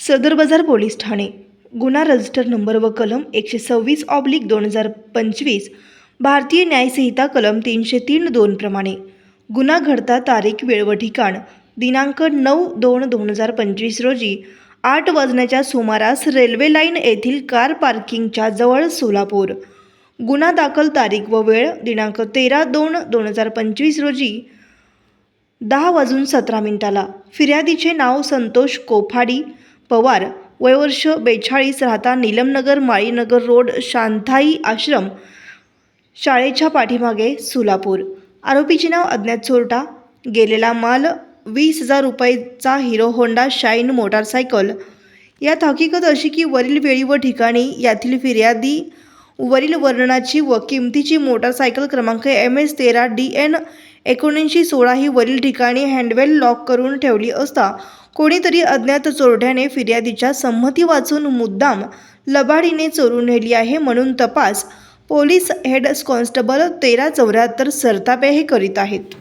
सदर बाजार पोलीस ठाणे गुन्हा रजिस्टर नंबर व कलम 126/2025 भारतीय न्यायसंहिता कलम 303(2) प्रमाणे गुन्हा घडता तारीख वेळ व ठिकाण दिनांक 9/2/2025 रोजी 8 वाजण्याच्या सुमारास रेल्वे लाईन येथील कार पार्किंगच्या जवळ सोलापूर। गुन्हा दाखल तारीख व वेळ दिनांक 13/2/2025 रोजी 10:17 फिर्यादीचे नाव संतोष कोफाडी पवार, वयवर्ष 42, राहता नीलमनगर माळीनगर रोड, शांताई आश्रम शाळेच्या पाठीमागे सोलापूर। आरोपीचे नाव अज्ञात चोरटा। गेलेला माल 20,000 रुपयांचा हिरो होंडा शाईन मोटारसायकल। यात हकीकत अशी की वरील वेळी व ठिकाणी यातील फिर्यादी वरील वर्णनाची व किमतीची मोटारसायकल क्रमांक MS13DN 7916 ही वरील ठिकाणी हँडवेल लॉक करून ठेवली असता कोणीतरी अज्ञात चोरट्याने फिर्यादीच्या संमती वाचून मुद्दाम लबाडीने चोरून नेली आहे म्हणून तपास पोलीस हेड कॉन्स्टेबल 1374 सरतापे हे करीत आहेत।